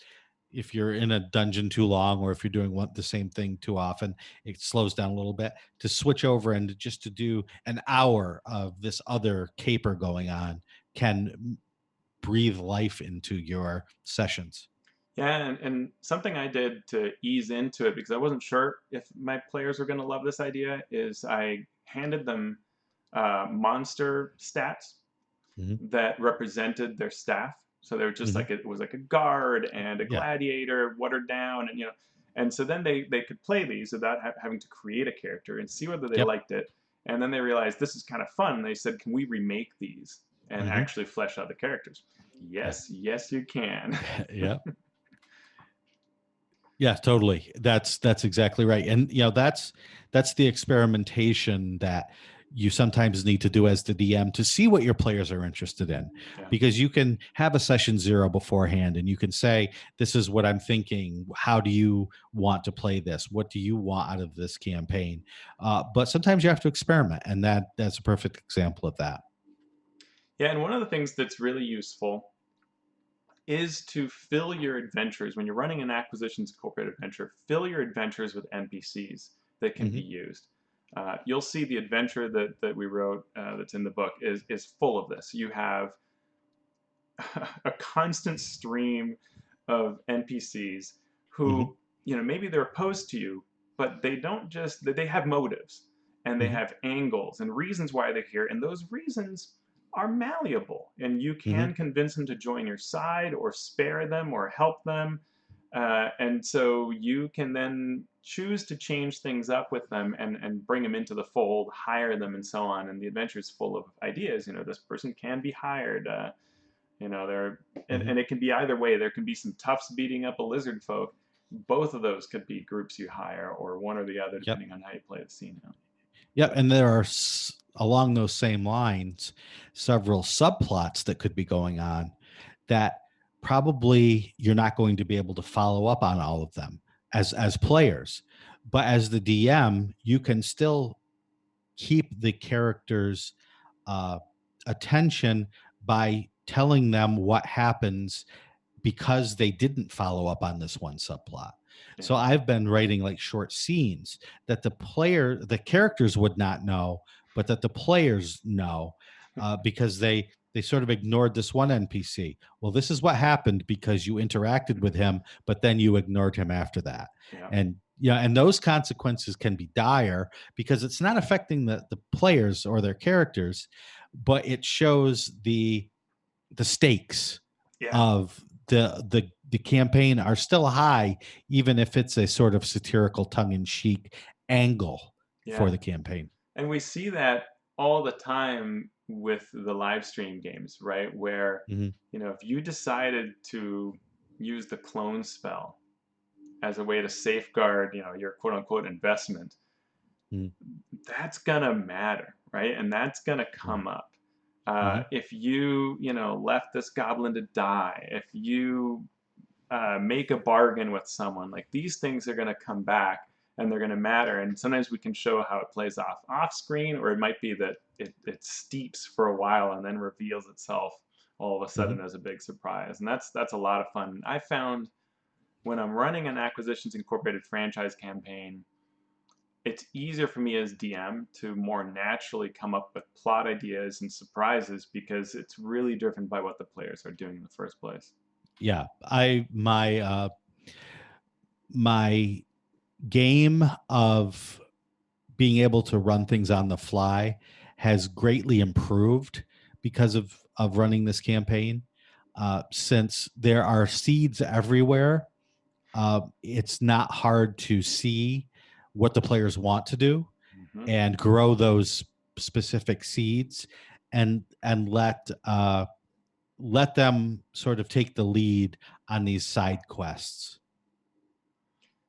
if you're in a dungeon too long or if you're doing the same thing too often, it slows down a little bit to switch over and just to do an hour of this other caper going on can breathe life into your sessions. Yeah, and something I did to ease into it because I wasn't sure if my players were going to love this idea is I handed them monster stats Hmm. that represented their staff. So they were just Hmm. like it was like a guard and a Yeah. gladiator watered down, and and so then they could play these without having to create a character and see whether they Yep. liked it. And then they realized this is kind of fun. And they said, "Can we remake these and Hmm. actually flesh out the characters?" Yeah. Yes, yes, you can. Yeah. Yeah, totally. That's exactly right. And that's the experimentation that you sometimes need to do as the DM to see what your players are interested in. Yeah. Because you can have a session zero beforehand and you can say, this is what I'm thinking. How do you want to play this? What do you want out of this campaign? But sometimes you have to experiment, and that's a perfect example of that. Yeah, and one of the things that's really useful is to fill your adventures when you're running an Acquisitions Incorporated adventure. Fill your adventures with NPCs that can be Hmm. used. You'll see the adventure that we wrote that's in the book is full of this. You have a constant stream of NPCs Hmm. who maybe they're opposed to you, but they don't just, they have motives and they Hmm. have angles and reasons why they're here. And those reasons are malleable, and you Hmm. can convince them to join your side or spare them or help them. And so you can then choose to change things up with them and bring them into the fold, hire them, and so on. And the adventure is full of ideas. This person can be hired. There, Hmm. and it can be either way. There can be some toughs beating up a lizard folk. Both of those could be groups you hire, or one or the other, Yep. depending on how you play the scene. Yep. And there are, along those same lines, several subplots that could be going on that probably you're not going to be able to follow up on all of them as players. But as the DM, you can still keep the characters' uh, attention by telling them what happens because they didn't follow up on this one subplot. So Yeah. I've been writing like short scenes that the characters would not know, but that the players know, because they sort of ignored this one NPC. Well, this is what happened because you interacted with him, but then you ignored him after that. Yeah. And yeah, and those consequences can be dire because it's not affecting the players or their characters, but it shows the stakes Yeah. of the campaign are still high, even if it's a sort of satirical tongue-in-cheek angle for Yeah. the campaign. And we see that all the time with the live stream games, right? Where, Hmm. if you decided to use the clone spell as a way to safeguard, your quote unquote investment, Hmm. that's gonna matter, right? And that's gonna come up. Hmm. If you, left this goblin to die, if you make a bargain with someone, like these things are gonna come back and they're gonna matter. And sometimes we can show how it plays off screen, or it might be that it steeps for a while and then reveals itself all of a Hmm. sudden as a big surprise. And that's a lot of fun. I found when I'm running an Acquisitions Incorporated franchise campaign, it's easier for me as DM to more naturally come up with plot ideas and surprises because it's really driven by what the players are doing in the first place. Yeah, my game of being able to run things on the fly has greatly improved because of running this campaign. Since there are seeds everywhere, it's not hard to see what the players want to do Mm-hmm. and grow those specific seeds, and let them sort of take the lead on these side quests.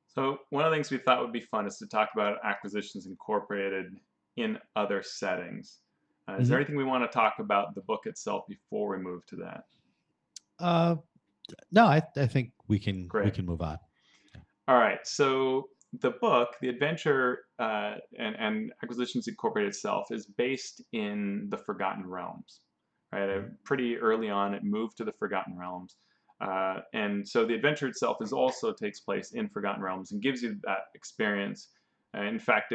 So one of the things we thought would be fun is to talk about Acquisitions Incorporated in other settings. Is there Mhm. anything we want to talk about the book itself before we move to that? Uh, no, I think we Great. can move on. All right. So the book, the adventure, and Acquisitions Incorporated itself is based in the Forgotten Realms. Right. Mhm. Pretty early on, it moved to the Forgotten Realms. And so the adventure itself is also takes place in Forgotten Realms and gives you that experience. In fact,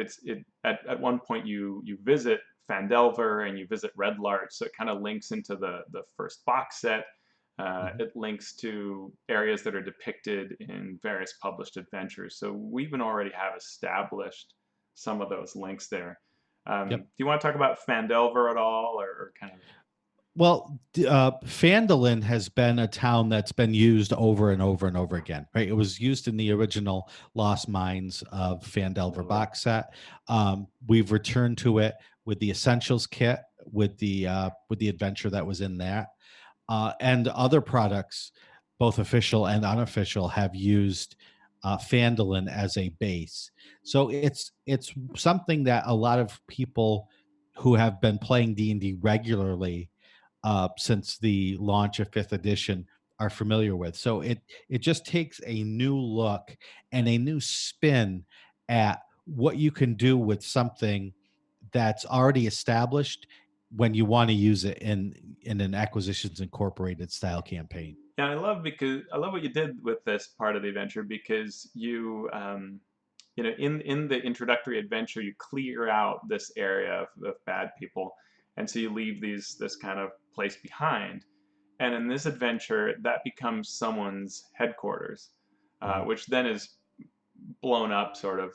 at one point you visit Fandelver and you visit Red Larch, so it kind of links into the first box set. Mhm. It links to areas that are depicted in various published adventures. So we even already have established some of those links there. Yep. Do you want to talk about Fandelver at all, or kind of Well, Phandalin has been a town that's been used over and over and over again, right? It was used in the original Lost Mines of Phandelver totally? box set. We've returned to it with the Essentials kit, with the adventure that was in that, and other products, both official and unofficial, have used Phandalin as a base. So it's something that a lot of people who have been playing D&D regularly since the launch of fifth edition are familiar with. So it just takes a new look and a new spin at what you can do with something that's already established when you want to use it in an Acquisitions Incorporated style campaign. Yeah, I love what you did with this part of the adventure because in the introductory adventure, you clear out this area of bad people, and so you leave this kind of place behind. And in this adventure, that becomes someone's headquarters, Mhm. which then is blown up sort of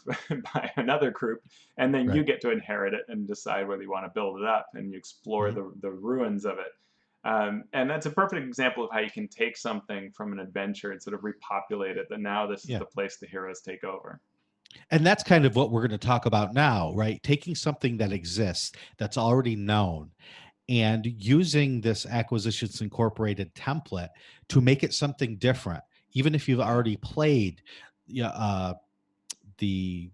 by another group, and then you Right. get to inherit it and decide whether you want to build it up, and you explore Mhm. the ruins of it. And that's a perfect example of how you can take something from an adventure and sort of repopulate it. That now this is Yeah. the place the heroes take over. And that's kind of what we're going to talk about now, right? Taking something that exists, that's already known, and using this Acquisitions Incorporated template to make it something different. Even if you've Yeah, already played, yeah, the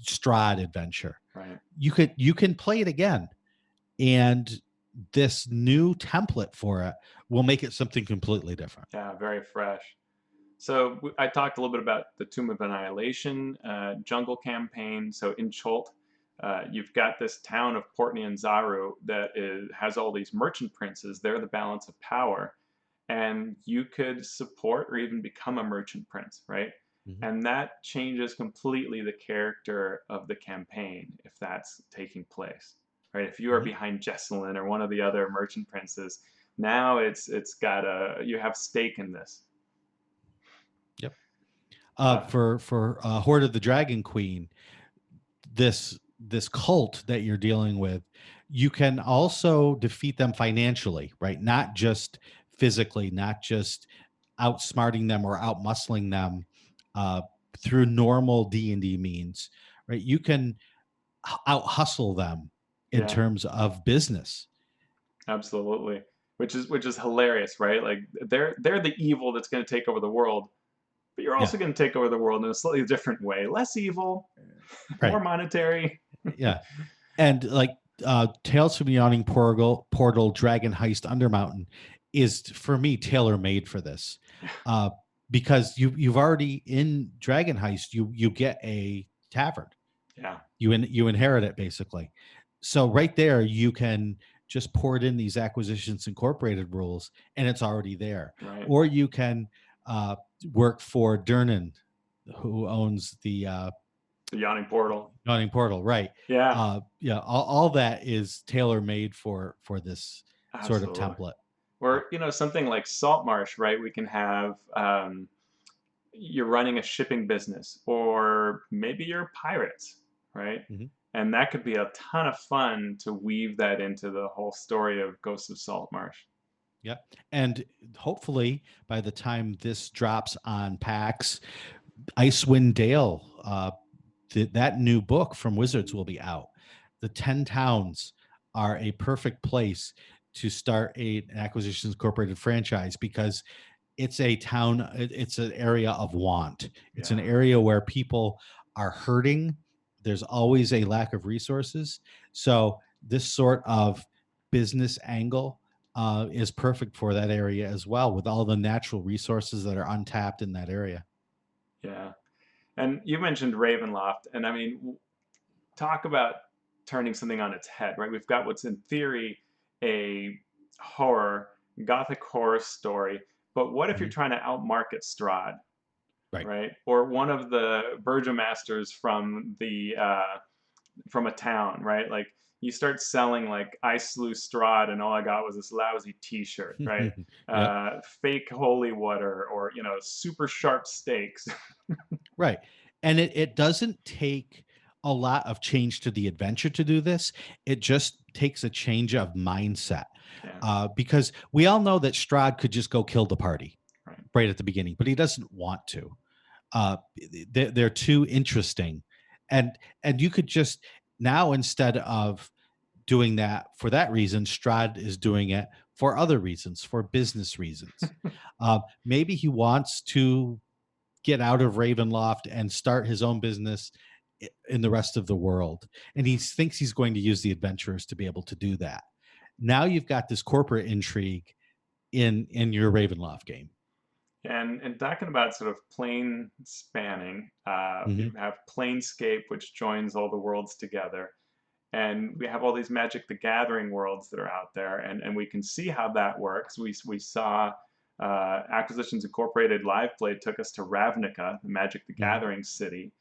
Strahd adventure, right. you can play it again, and this new template for it will make it something completely different. Yeah, very fresh. So I talked a little bit about the Tomb of Annihilation jungle campaign. So in Chult, you've got this town of Portney and Zaru has all these merchant princes. They're the balance of power, and you could support or even become a merchant prince, right? Mhm. And that changes completely the character of the campaign if that's taking place, right? If you are Mhm. behind Jesselyn or one of the other merchant princes, now it's got a you have stake in this. Yep. Uh, For Horde of the Dragon Queen, this cult that you're dealing with, you can also defeat them financially, right? Not just physically, not just outsmarting them or outmuscling them uh, through normal D&D means, right? You can out hustle them in yeah. terms of business. Absolutely. Which is hilarious, right? Like they're the evil that's going to take over the world, but you're Yeah, also going to take over the world in a slightly different way. Less evil, more right. monetary. Yeah. And like Tales from the Yawning Portal Dragon Heist Undermountain is for me tailor made for this, uh, because you've already in Dragon Heist you get a tavern, Yeah, you inherit it basically, so right there you can just pour it in these Acquisitions Incorporated rules and it's already there, right. or you can uh, work for Durnan, who owns the The yawning portal. Yawning Portal, right? Yeah, Yeah, all that is tailor made for this sort of absolutely. template. Yeah. Or something like Saltmarsh, right? We can have you're running a shipping business, or maybe you're pirates, right? Mhm. And that could be a ton of fun to weave that into the whole story of Ghosts of Saltmarsh. Yeah. And hopefully by the time this drops on PAX, Icewind Dale, that new book from Wizards will be out. The 10 towns are a perfect place to start an Acquisitions Incorporated franchise because it's a town, it's an area of want. It's an Yeah. area where people are hurting. There's always a lack of resources. So this sort of business angle is perfect for that area as well, with all the natural resources that are untapped in that area. Yeah. And you mentioned Ravenloft, and I mean, talk about turning something on its head, right? We've got what's in theory a horror, gothic horror story, but what if you're Mhm. trying to outmarket Strahd, Right. right? Or one of the burgomasters from a town, right? Like you start selling like I slew Strahd and all I got was this lousy T-shirt, right? Yep. Fake holy water, or super sharp stakes. Right. And it doesn't take a lot of change to the adventure to do this. It just takes a change of mindset. Yeah, Because we all know that Strahd could just go kill the party right. right at the beginning, but he doesn't want to. They're too interesting. And you could just now, instead of doing that for that reason, Strahd is doing it for other reasons, for business reasons. Maybe he wants to get out of Ravenloft and start his own business in the rest of the world. And he thinks he's going to use the adventurers to be able to do that. Now you've got this corporate intrigue in your Ravenloft game. And talking about sort of plane spanning, we Hmm. have Planescape, which joins all the worlds together, and we have all these Magic the Gathering worlds that are out there, and we can see how that works. We saw Acquisitions Incorporated live play took us to Ravnica, the Magic the Hmm. Gathering city,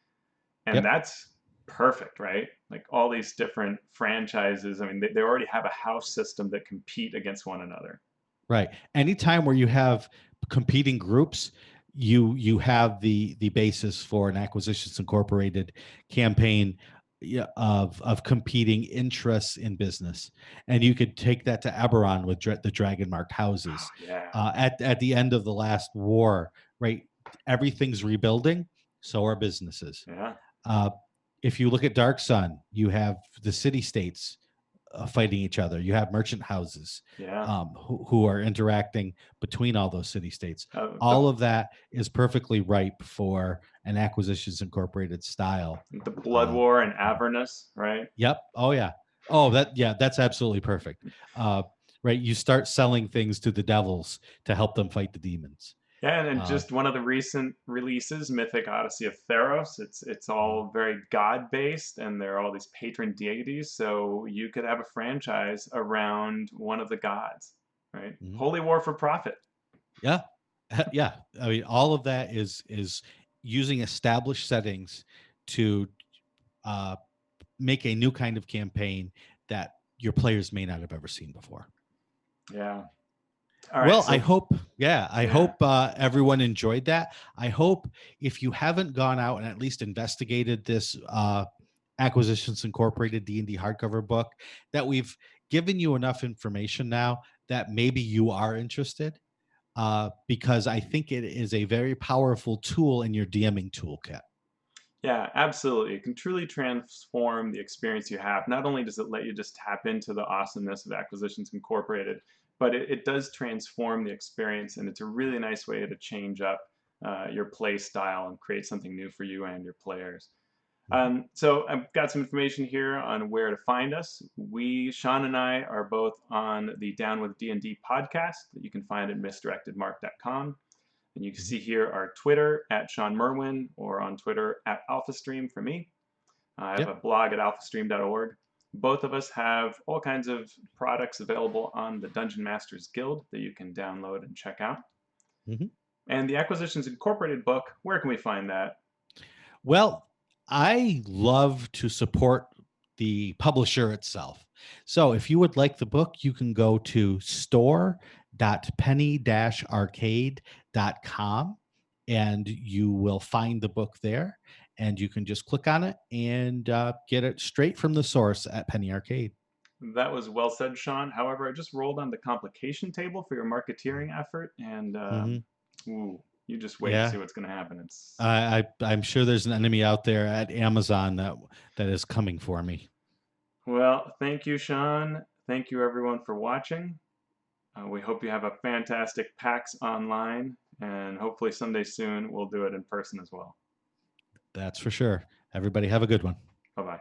and Yep. that's perfect, right? Like all these different franchises. I mean, they already have a house system that compete against one another. Right. Anytime where you have competing groups, you have the basis for an Acquisitions Incorporated campaign, yeah, of competing interests in business, and you could take that to Eberron with the dragon marked Oh, houses. yeah. At the end of the last war, right? Everything's rebuilding, so are businesses. Yeah. Uh, if you look at Dark Sun, you have the city states fighting each other. You have merchant houses Yeah. who are interacting between all those city states. The All of that is perfectly ripe for an Acquisitions Incorporated style. the Blood Uh, War and Avernus, right? yep. Oh yeah. Oh, that's absolutely perfect. Uh, right. You start selling things to the devils to help them fight the demons. Yeah, and Uh, just one of the recent releases, Mythic Odyssey of Theros. It's mhm, all very god based, and there are all these patron deities. So you could have a franchise around one of the gods, right? mhm. Holy War for profit. Yeah. Yeah. I mean, all of that is using established settings to uh, make a new kind of campaign that your players may not have ever seen before. Yeah. All right. Well, I So hope, yeah, I yeah, hope everyone enjoyed that. I hope if you haven't gone out and at least investigated this Acquisitions Incorporated D&D hardcover book, that we've given you enough information now that maybe you are interested, because I think it is a very powerful tool in your DMing toolkit. yeah, absolutely. It can truly transform the experience you have. Not only does it let you just tap into the awesomeness of Acquisitions Incorporated, but it does transform the experience, and it's a really nice way to change up your play style and create something new for you and your players. Mhm. So I've got some information here on where to find us. Shawn and I, are both on the Down with D&D podcast that you can find at misdirectedmark.com. And you can Mhm. see here our Twitter at Shawn Merwin, or on Twitter at AlphaStream for me. I have a Yep. blog at alphastream.org. Both of us have all kinds of products available on the Dungeon Masters Guild that you can download and check out. Mhm. And the Acquisitions Incorporated book, where can we find that? Well, I love to support the publisher itself. So if you would like the book, you can go to store.penny-arcade.com and you will find the book there. And you can just click on it and get it straight from the source at Penny Arcade. That was well said, Shawn. However, I just rolled on the complication table for your marketeering effort, and Mhm. ooh, you just wait and see Yeah, what's going to happen. It's I'm sure there's an enemy out there at Amazon that is coming for me. well, thank you, Shawn. Thank you, everyone, for watching. We hope you have a fantastic PAX online, and hopefully someday soon we'll do it in person as well. That's for sure. Everybody have a good one. Bye bye.